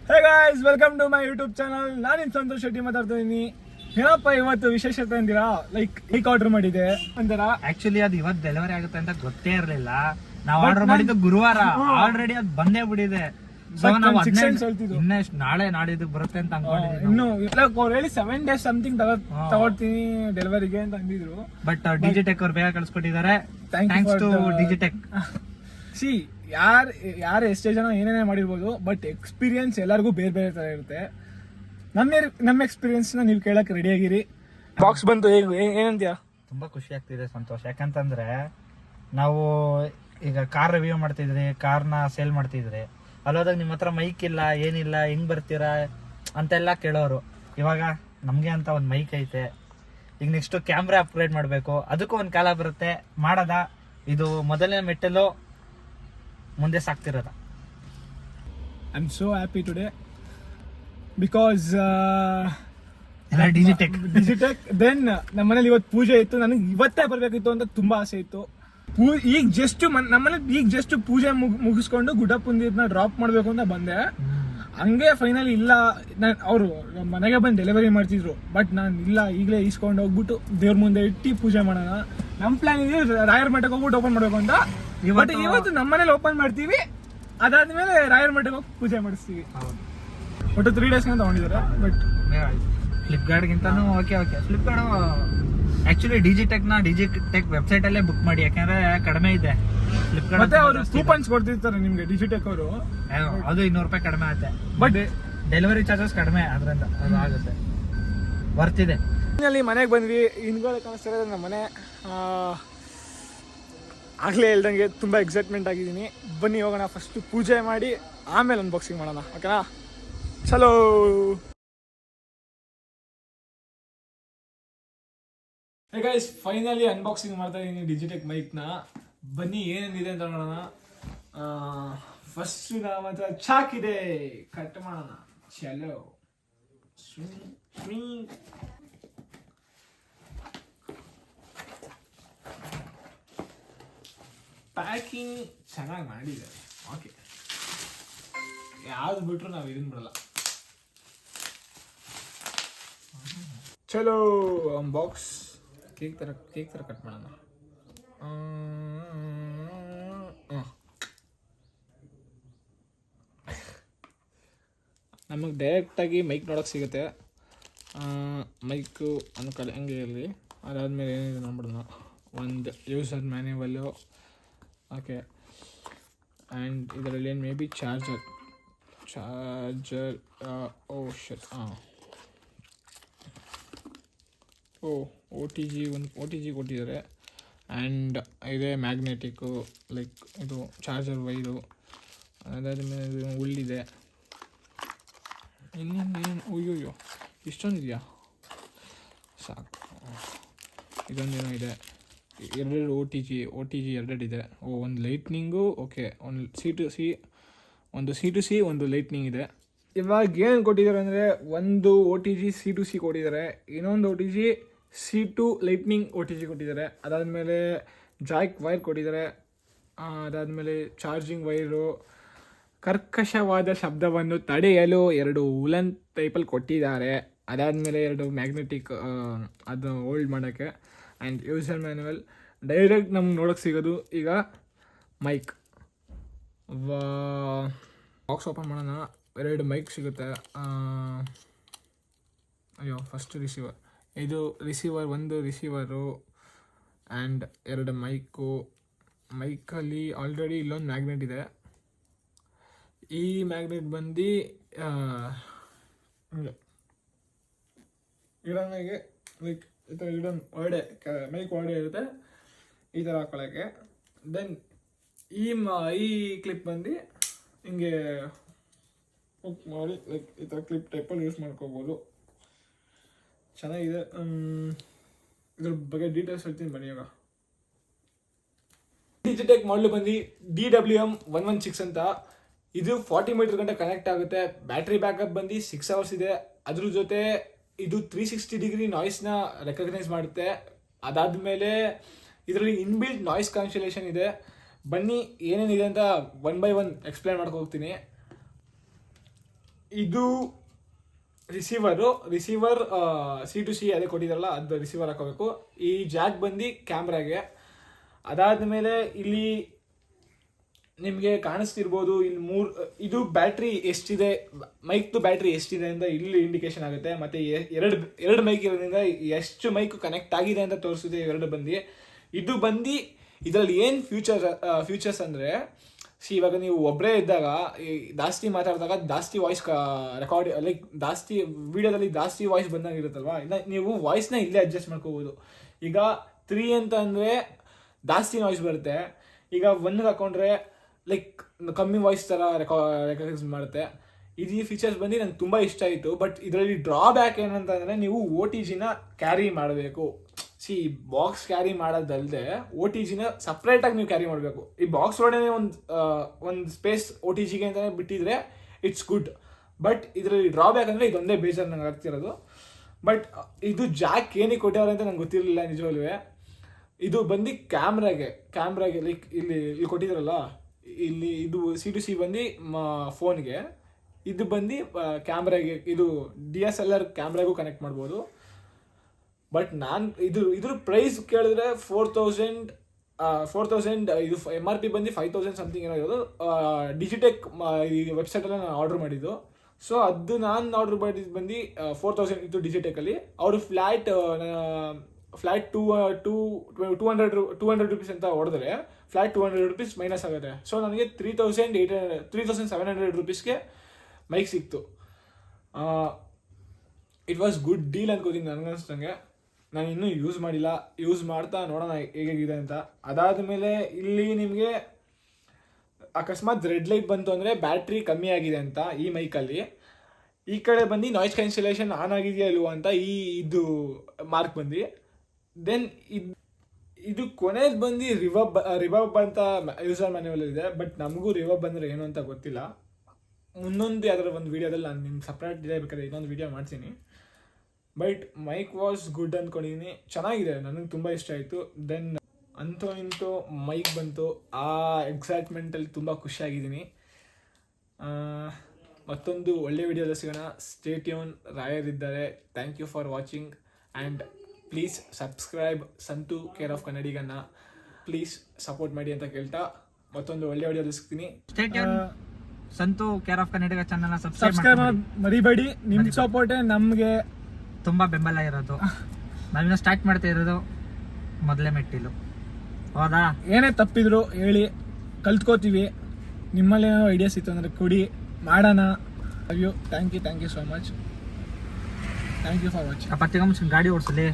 Hey guys, welcome to my YouTube channel. ನಾನು ನಿಮ್ ಸಂತೋಷ್ ಶೆಟ್ಟಿ ಮಾತಾಡ್ತಾ ಇದೀನಿ. ಏನಪ್ಪ ಇವತ್ತು ವಿಶೇಷತೆ ಅಂದಿರಾ? ಲೈಕ್ ಕೇಕ್ ಆರ್ಡರ್ ಮಾಡಿದೆ ಅಂತಾರ. ಆಕ್ಚುಲಿ ಅದು ಇವತ್ತು ಡೆಲಿವರಿ ಆಗುತ್ತೆ ಅಂತ ಗೊತ್ತೇ ಇರಲಿಲ್ಲ. ನಾವು ಆರ್ಡರ್ ಮಾಡಿದ್ದು ಗುರುವಾರ, ಆಲ್ರೆಡಿ ಅದು ಬಂದೇ ಬಿಟ್ಟಿದೆ. ಸೊ ನಾವು ಇನ್ನೆಷ್ಟು ನಾಳೆ ನಾಡಿದ್ದು ಬರುತ್ತೆ ಅಂತ ಅನ್ಕೊಂಡಿದ್ದೀವಿ. ಇನ್ನು ಅವ್ರು ಹೇಳಿ 7 days ಸಮಥಿಂಗ್ ತಗೊಳ್ತೀನಿ ಡೆಲಿವರಿಗೆ ಅಂತ ಅಂದಿದ್ರು. ಬಟ್ ಡಿಜಿಟೆಕ್ ಅವ್ರು ಬೇಗ ಕಳ್ಸಿಕೊಟ್ಟಿದ್ದಾರೆ. Thanks to Digitech. ಸಿ ಯಾರು ಎಷ್ಟೇ ಜನ ಏನೇನೇ ಮಾಡಿರ್ಬೋದು, ಬಟ್ ಎಕ್ಸ್ಪೀರಿಯನ್ಸ್ ಎಲ್ಲರಿಗೂ ಬೇರೆ ಬೇರೆ ತರ ಇರುತ್ತೆ. ನಮ್ಮ ಎಕ್ಸ್ಪೀರಿಯನ್ಸ್ ನ ನೀವು ಕೇಳಕ್ ರೆಡಿ ಆಗಿರಿ. ಬಾಕ್ಸ್ ಬಂತು, ಏನಂತೀಯ? ತುಂಬಾ ಖುಷಿ ಆಗ್ತಿದೆ ಸಂತೋಷ್. ಯಾಕಂತಂದ್ರೆ ನಾವು ಈಗ ಕಾರ್ ರಿವ್ಯೂ ಮಾಡ್ತಿದ್ರಿ, ಕಾರ್ನ ಸೇಲ್ ಮಾಡ್ತಿದ್ರಿ. ಅಲ್ಲೋದಾಗ ನಿಮ್ಮ ಹತ್ರ ಮೈಕ್ ಇಲ್ಲ, ಏನಿಲ್ಲ, ಹೆಂಗ್ ಬರ್ತೀರಾ ಅಂತೆಲ್ಲ ಕೇಳೋರು. ಇವಾಗ ನಮ್ಗೆ ಅಂತ ಒಂದು ಮೈಕ್ ಐತೆ. ಈಗ ನೆಕ್ಸ್ಟ್ ಕ್ಯಾಮ್ರಾ ಅಪ್ಗ್ರೇಡ್ ಮಾಡಬೇಕು, ಅದಕ್ಕೂ ಒಂದು ಕಾಲ ಬರುತ್ತೆ. ಮಾಡದ ಇದು ಮೊದಲನೇ ಮೆಟ್ಟಲು, ಮುಂದೆ ಸಾಕ್ತಿರೋದ. I am so happy today because Digitech then ನಮ್ಮ ಮನೇಲಿ ಇವತ್ತು ಪೂಜೆ ಇತ್ತು. ನನಗೆ ಇವತ್ತೇ ಬರ್ಬೇಕಿತ್ತು ಅಂತ ತುಂಬಾ ಆಸೆ ಇತ್ತು. ಈಗ ಜಸ್ಟ್ ಪೂಜೆ ಮುಗಿಸ್ಕೊಂಡು ಗುಡ್ಡಪ್ಪನ ಡ್ರಾಪ್ ಮಾಡ್ಬೇಕು ಅಂತ ಬಂದೆ. ಹಂಗೆ ಫೈನಲಿ ಇಲ್ಲ, ಅವರು ಮನೆಗೆ ಬಂದು ಡೆಲಿವರಿ ಮಾಡ್ತಿದ್ರು. ಬಟ್ ನಾನು ಇಲ್ಲ, ಈಗಲೇ ಈಸ್ಕೊಂಡು ಹೋಗ್ಬಿಟ್ಟು ದೇವ್ರ ಮುಂದೆ ಇಟ್ಟು ಪೂಜೆ ಮಾಡೋಣ. ನಮ್ಮ ಪ್ಲಾನ್ ಇದೆ ರಾಯರ ಮಠಕ್ಕೆ ಹೋಗ್ಬಿಟ್ಟು ಓಪನ್ ಮಾಡ್ಬೇಕು ಅಂತ. ಇವತ್ತು ನಮ್ಮ ಮನೇಲಿ ಓಪನ್ ಮಾಡ್ತೀವಿ, ಅದಾದ್ಮೇಲೆ ರಾಯರ ಮಠಕ್ಕೆ ಹೋಗಿ ಪೂಜೆ ಮಾಡಿಸ್ತೀವಿ. ಒಟ್ಟು 3 days ತಗೊಂಡಿದ್ದಾರೆ. ಬಟ್ ಫ್ಲಿಪ್ಕಾರ್ಟ್ಗಿಂತಾನು okay. Flipkart actually Digitech website ಅಲ್ಲೇ ಬುಕ್ ಮಾಡಿ, ಯಾಕಂದ್ರೆ ಕಡಿಮೆ ಇದೆ. ಫ್ಲಿಪ್ಕಾರ್ಟ್ ಮತ್ತೆ ಅವರು ಕೂಪನ್ಸ್ ಕೊಡ್ತಿರ್ತಾರೆ ನಿಮ್ಗೆ, ಡಿಜಿಟೆಕ್ ಅವರು. ಅದು 200 ರೂಪಾಯಿ ಕಡಿಮೆ ಆಗುತ್ತೆ. ಬಟ್ ಡೆಲಿವರಿ ಚಾರ್ಜಸ್ ಕಡಿಮೆ, ಅದರಿಂದ ಅದು ಆಗುತ್ತೆ, ಬರ್ತಿದೆ. ಮನೆಗೆ ಬಂದ್ವಿ. ಹಿಂದ್ಗಡೆ ಕಾಣಿಸ್ತಾ ನಮ್ಮ ಮನೆ. ಆಗ್ಲೇ ಹೇಳ್ದಂಗೆ ತುಂಬಾ ಎಕ್ಸೈಟ್ಮೆಂಟ್ ಆಗಿದ್ದೀನಿ. ಬನ್ನಿ ಹೋಗೋಣ, ಫಸ್ಟ್ ಪೂಜೆ ಮಾಡಿ ಆಮೇಲೆ ಅನ್ಬಾಕ್ಸಿಂಗ್ ಮಾಡೋಣ. ಓಕೆನಾ? ಚಲೋ. ಹೇ ಗೈಸ್, ಫೈನಲಿ ಅನ್ಬಾಕ್ಸಿಂಗ್ ಮಾಡ್ತಾ ಇದ್ದೀನಿ ಡಿಜಿಟೆಕ್ ಮೈಕ್ನ. ಬನ್ನಿ ಏನೇನಿದೆ ಅಂತ ನೋಡೋಣ. ಫಸ್ಟ್ ನಮ್ಮ ಹತ್ರ ಚಾಕ್ ಇದೆ, ಕಟ್ ಮಾಡೋಣ. ಚಲೋ. ಪ್ಯಾಕಿಂಗ್ ಚೆನ್ನಾಗಿ ಮಾಡಿದ್ದಾರೆ. ಓಕೆ, ಯಾವ್ದು ಬಿಟ್ರು ನಾವು ಇದನ್ನ ಬಿಡಲ್ಲ. ಚಲೋ, ಬಾಕ್ಸ್ ಕೇಕ್ ತರ ಕಟ್ ಮಾಡೋಣ. ನಮಗೆ ಡೈರೆಕ್ಟಾಗಿ ಮೈಕ್ ನೋಡೋಕೆ ಸಿಗುತ್ತೆ. ಮೈಕು ಒಂದು ಕಡೆ ಹಂಗೆ ಇರಲಿ. ಅದಾದಮೇಲೆ ಏನಿದೆ ನೋಡ್ಬಿಡೋಣ. ಒಂದು ಯೂಸರ್ ಮ್ಯಾನ್ಯುವಲ್ಲು. ಓಕೆ, ಆ್ಯಂಡ್ ಇದರಲ್ಲಿ ಏನು maybe charger. Oh shut. O T G ಕೊಟ್ಟಿದ್ದಾರೆ. ಆ್ಯಂಡ್ ಇದೇ ಮ್ಯಾಗ್ನೆಟಿಕ್ಕು, ಲೈಕ್ ಇದು ಚಾರ್ಜರ್ ವೈರು. ಅದಾದಮೇಲೆ ಉಳ್ಳಿದೆ. ಇನ್ನೊಂದು ಏನು, ಅಯ್ಯೋ ಇಷ್ಟೊಂದಿದೆಯಾ? ಸಾಕು. ಇದೊಂದೇನೋ ಇದೆ. 2 ಒ ಟಿ ಜಿ 2 ಇದೆ. ಒಂದು ಲೈಟ್ನಿಂಗು. ಓಕೆ, ಒಂದು ಸಿ ಟು ಸಿ ಒಂದು ಲೈಟ್ನಿಂಗ್ ಇದೆ. ಇವಾಗ ಏನು ಕೊಟ್ಟಿದ್ದಾರೆ ಅಂದರೆ, ಒಂದು ಒ ಟಿ ಜಿ C2C ಕೊಟ್ಟಿದ್ದಾರೆ, ಇನ್ನೊಂದು ಒ ಟಿ ಜಿ C2 ಲೈಟ್ನಿಂಗ್ ಒ ಟಿ ಜಿ ಕೊಟ್ಟಿದ್ದಾರೆ. ಅದಾದಮೇಲೆ ಜಾಯ್ಕ್ ವೈರ್ ಕೊಟ್ಟಿದ್ದಾರೆ. ಅದಾದಮೇಲೆ ಚಾರ್ಜಿಂಗ್ ವೈರು. ಕರ್ಕಶವಾದ ಶಬ್ದವನ್ನು ತಡೆಯಲು 2 ಉಲನ್ ಟೈಪಲ್ಲಿ ಕೊಟ್ಟಿದ್ದಾರೆ. ಅದಾದಮೇಲೆ 2 ಮ್ಯಾಗ್ನೆಟಿಕ್, ಅದು ಹೋಲ್ಡ್ ಮಾಡೋಕ್ಕೆ. And user manual. ಡೈರೆಕ್ಟ್ ನಮ್ಗೆ ನೋಡೋಕ್ಕೆ ಸಿಗೋದು ಈಗ ಮೈಕ್. ಬಾಕ್ಸ್ ಓಪನ್ ಮಾಡೋಣ. 2 ಮೈಕ್ ಸಿಗುತ್ತೆ. First receiver. ಇದು ರಿಸೀವರ್, ಒಂದು ರಿಸೀವರು ಆ್ಯಂಡ್ 2 ಮೈಕು. ಮೈಕಲ್ಲಿ ಆಲ್ರೆಡಿ ಇಲ್ಲೊಂದು ಮ್ಯಾಗ್ನೆಟ್ ಇದೆ. ಈ ಮ್ಯಾಗ್ನೆಟ್ ಬಂದು ಇಡೋಂಗೆ ಲೈಕ್ ಈ ಥರ ಇಡೋದು ಒಳ್ಳೆ ಮೈಕ್ ಒಳ್ಳೆ ಇರುತ್ತೆ, ಈ ಥರ ಹಾಕೊಳ್ಳೋಕ್ಕೆ. ದೆನ್ ಈ ಕ್ಲಿಪ್ ಬಂದು ಹಿಂಗೆ ಹುಕ್ ಮಾಡಿ ಲೈಕ್ ಈ ಥರ ಕ್ಲಿಪ್ ಟೈಪಲ್ಲಿ ಯೂಸ್ ಮಾಡ್ಕೋಬೋದು. ಚೆನ್ನಾಗಿದೆ. ಇದ್ರ ಬಗ್ಗೆ ಡೀಟೇಲ್ಸ್ ಹೇಳ್ತೀನಿ ಬನ್ನಿ. ಇವಾಗ ಡಿಜಿಟೆಕ್ ಮಾಡಲು ಬಂದು DWM116 ಅಂತ. ಇದು 40 ಮೀಟರ್ ಗಂಟೆ ಕನೆಕ್ಟ್ ಆಗುತ್ತೆ. ಬ್ಯಾಟ್ರಿ ಬ್ಯಾಕಪ್ ಬಂದು 6 hours ಇದೆ. ಅದ್ರ ಜೊತೆ ಇದು 360 ಡಿಗ್ರಿ ನಾಯ್ಸ್ನ ರೆಕಗ್ನೈಸ್ ಮಾಡುತ್ತೆ. ಅದಾದಮೇಲೆ ಇದರಲ್ಲಿ ಇನ್ಬಿಲ್ಟ್ ನಾಯ್ಸ್ ಕ್ಯಾನ್ಸಲೇಷನ್ ಇದೆ. ಬನ್ನಿ ಏನೇನಿದೆ ಅಂತ 1 by 1 ಎಕ್ಸ್ಪ್ಲೇನ್ ಮಾಡ್ಕೊ ಹೋಗ್ತೀನಿ. ಇದು ರಿಸೀವರ್ C2C ಅದೇ ಕೊಟ್ಟಿದ್ದಾರಲ್ಲ ಅದು ರಿಸೀವರ್ ಹಾಕೋಬೇಕು. ಈ ಜಾಕ್ ಬಂದು ಕ್ಯಾಮ್ರಾಗೆ. ಅದಾದಮೇಲೆ ಇಲ್ಲಿ ನಿಮಗೆ ಕಾಣಿಸ್ತಿರ್ಬೋದು ಇಲ್ಲಿ ಇದು ಬ್ಯಾಟ್ರಿ ಎಷ್ಟಿದೆ, ಮೈಕ್ದು ಬ್ಯಾಟ್ರಿ ಎಷ್ಟಿದೆ ಅಂತ ಇಲ್ಲಿ ಇಂಡಿಕೇಶನ್ ಆಗುತ್ತೆ. ಮತ್ತು ಎರಡು ಮೈಕ್ ಇರೋದ್ರಿಂದ ಎಷ್ಟು ಮೈಕ್ ಕನೆಕ್ಟ್ ಆಗಿದೆ ಅಂತ ತೋರಿಸಿದೆ ಎರಡು ಬಂದು. ಇದು ಬಂದು ಇದರಲ್ಲಿ ಏನು ಫ್ಯೂಚರ್ಸ್ ಅಂದರೆ ಇವಾಗ ನೀವು ಒಬ್ಬರೇ ಇದ್ದಾಗ ಜಾಸ್ತಿ ಮಾತಾಡಿದಾಗ ಜಾಸ್ತಿ ವಾಯ್ಸ್ ರೆಕಾರ್ಡ್ ಲೈಕ್ ಜಾಸ್ತಿ ವಿಡಿಯೋದಲ್ಲಿ ಜಾಸ್ತಿ ವಾಯ್ಸ್ ಬಂದಾಗಿರುತ್ತಲ್ವಾ, ನೀವು ವಾಯ್ಸ್ನ ಇಲ್ಲೇ ಅಡ್ಜಸ್ಟ್ ಮಾಡ್ಕೋಬೋದು. ಈಗ 3 ಅಂತ ಅಂದರೆ ಜಾಸ್ತಿ ವಾಯ್ಸ್ ಬರುತ್ತೆ. ಈಗ 1ಗೆ ಹಾಕೊಂಡ್ರೆ ಲೈಕ್ ಕಮ್ಮಿ ವಾಯ್ಸ್ ಥರ ರೆಕಾರ್ಡ್ ಮಾಡುತ್ತೆ. ಇದು ಫೀಚರ್ಸ್ ಬಂದು ನಂಗೆ ತುಂಬ ಇಷ್ಟ ಆಯಿತು. ಬಟ್ ಇದರಲ್ಲಿ ಡ್ರಾಬ್ಯಾಕ್ ಏನಂತಂದರೆ ನೀವು OTGನ ಕ್ಯಾರಿ ಮಾಡಬೇಕು. ಬಾಕ್ಸ್ ಕ್ಯಾರಿ ಮಾಡೋದಲ್ಲದೆ OTGನ ಸಪ್ರೇಟಾಗಿ ನೀವು ಕ್ಯಾರಿ ಮಾಡಬೇಕು. ಈ ಬಾಕ್ಸ್ ಒಳಗಡೆ ಒಂದು ಸ್ಪೇಸ್ OTGಗೆ ಅಂತಲೇ ಬಿಟ್ಟಿದ್ರೆ ಇಟ್ಸ್ ಗುಡ್. ಬಟ್ ಇದರಲ್ಲಿ ಡ್ರಾಬ್ಯಾಕ್ ಅಂದರೆ ಇದೊಂದೇ ಬೇಜಾರು ನಂಗೆ ಆಗ್ತಿರೋದು. ಬಟ್ ಇದು ಜಾಕ್ ಏನಕ್ಕೆ ಕೊಟ್ಟಾರೆ ಅಂತ ನಂಗೆ ಗೊತ್ತಿರಲಿಲ್ಲ ನಿಜವಾಗ್ಲೂ. ಇದು ಬಂದು ಕ್ಯಾಮ್ರಾಗೆ ಲೈಕ್ ಇಲ್ಲಿ ಕೊಟ್ಟಿದ್ರಲ್ಲ, ಇಲ್ಲಿ ಇದು C2C ಬಂದು ಫೋನ್ಗೆ, ಇದು ಬಂದು ಕ್ಯಾಮ್ರಾಗೆ, ಇದು DSLR ಕ್ಯಾಮ್ರಾಗೂ ಕನೆಕ್ಟ್ ಮಾಡ್ಬೋದು. ಬಟ್ ನಾನು ಇದ್ರ ಪ್ರೈಸ್ ಕೇಳಿದ್ರೆ 4,000 ಇದು MRP ಬಂದು 5,000 ಸಮಥಿಂಗ್ ಏನೋ ಇರೋದು. ಡಿಜಿಟೆಕ್ ಈ ವೆಬ್ಸೈಟಲ್ಲಿ ನಾನು ಆರ್ಡರ್ ಮಾಡಿದ್ದು. ಸೊ ಅದು ನಾನು ಆರ್ಡರ್ ಮಾಡಿದ್ದು ಬಂದು 4,000 ಇತ್ತು ಡಿಜಿಟೆಕಲ್ಲಿ. ಅವರು ಫ್ಲ್ಯಾಟ್ 200 ರೂಪೀಸ್ ಅಂತ ಹೊಡೆದ್ರೆ ಫ್ಲ್ಯಾಟ್ 200 ರೂಪೀಸ್ ಮೈನಸ್ ಆಗುತ್ತೆ. ಸೊ ನನಗೆ 3,700 ರೂಪೀಸ್ಗೆ ಮೈಕ್ ಸಿಕ್ತು. ಇಟ್ ವಾಸ್ ಗುಡ್ ಡೀಲ್ ಅನ್ಕೋತೀನಿ ನನಗನ್ಸ್ದಂಗೆ. ನಾನು ಇನ್ನೂ ಯೂಸ್ ಮಾಡಿಲ್ಲ, ಯೂಸ್ ಮಾಡ್ತಾ ನೋಡೋಣ ಹೇಗಿದೆ ಅಂತ. ಅದಾದಮೇಲೆ ಇಲ್ಲಿ ನಿಮಗೆ ಅಕಸ್ಮಾತ್ ರೆಡ್ ಲೈಟ್ ಬಂತು ಅಂದರೆ ಬ್ಯಾಟ್ರಿ ಕಮ್ಮಿ ಆಗಿದೆ ಅಂತ ಈ ಮೈಕಲ್ಲಿ. ಈ ಕಡೆ ಬಂದು ನಾಯ್ಸ್ ಕ್ಯಾನ್ಸಲೇಷನ್ ಆನ್ ಆಗಿದೆಯಾ ಇಲ್ವೋ ಅಂತ ಇದು ಮಾರ್ಕ್ ಬಂದು. ದೆನ್ ಇದು ಕೊನೆಗೆ ಬಂದು ರಿವರ್ಬ್ ಅಂತ ಯೂಸರ್ ಮ್ಯಾನ್ಯುವಲ್ ಇದೆ. ಬಟ್ ನಮಗೂ ರಿವರ್ಬ್ ಬಂದರೆ ಏನು ಅಂತ ಗೊತ್ತಿಲ್ಲ. ಮುಂದೊಂದು ಅದರ ಒಂದು ವೀಡಿಯೋದಲ್ಲಿ ನಾನು ನಿಮ್ಗೆ ಸಪ್ರೇಟ್ ಇದೆ ಬೇಕಾದ್ರೆ ಇನ್ನೊಂದು ವೀಡಿಯೋ ಮಾಡ್ತೀನಿ. ಬಟ್ ಮೈಕ್ ವಾಸ್ ಗುಡ್ ಅಂದ್ಕೊಂಡಿದ್ದೀನಿ, ಚೆನ್ನಾಗಿದೆ, ನನಗೆ ತುಂಬ ಇಷ್ಟ ಆಯಿತು. ದೆನ್ ಅಂತೂ ಇಂತೂ ಮೈಕ್ ಬಂತು, ಆ ಎಕ್ಸೈಟ್ಮೆಂಟಲ್ಲಿ ತುಂಬ ಖುಷಿಯಾಗಿದ್ದೀನಿ. ಮತ್ತೊಂದು ಒಳ್ಳೆ ವಿಡಿಯೋದಲ್ಲಿ ಸಿಗೋಣ. Stay tune. ರಾಯರಿದ್ದಾರೆ. Thank you for watching and please subscribe Santhu care of ಕನ್ನಡಿಗನ್ನ. ಪ್ಲೀಸ್ ಸಪೋರ್ಟ್ ಮಾಡಿ ಅಂತ ಕೇಳ್ತಾ ಮತ್ತೊಂದು ಒಳ್ಳೆ ವಿಡಿಯೋದಲ್ಲಿ ಸಿಗ್ತೀನಿ. ಸಂತು ಕೇರ್ ಆಫ್ ಕನ್ನಡಿಗ ಚಾನಲ್ನ ಸಬ್ಸ್ಕ್ರೈಬ್ ಮರಿಬೇಡಿ. ನಿಮ್ಮ ಸಪೋರ್ಟೇ ನಮಗೆ ತುಂಬಾ ಬೆಂಬಲ ಇರೋದು. ನಾವಿನ್ನ ಸ್ಟಾರ್ಟ್ ಮಾಡ್ತಾ ಇರೋದು ಮೊದಲೇ ಮೆಟ್ಟಿಲು. ಹೌದಾ? ಏನೇ ತಪ್ಪಿದ್ರು ಹೇಳಿ, ಕಲ್ತ್ಕೋತೀವಿ. ನಿಮ್ಮಲ್ಲಿ ಏನೋ ಐಡಿಯಾಸ್ ಇತ್ತು ಅಂದರೆ ಕೊಡಿ, ಮಾಡೋಣ. Thank you so much. Thank you for watching. ಗಾಡಿ ಓಡಿಸಲಿ.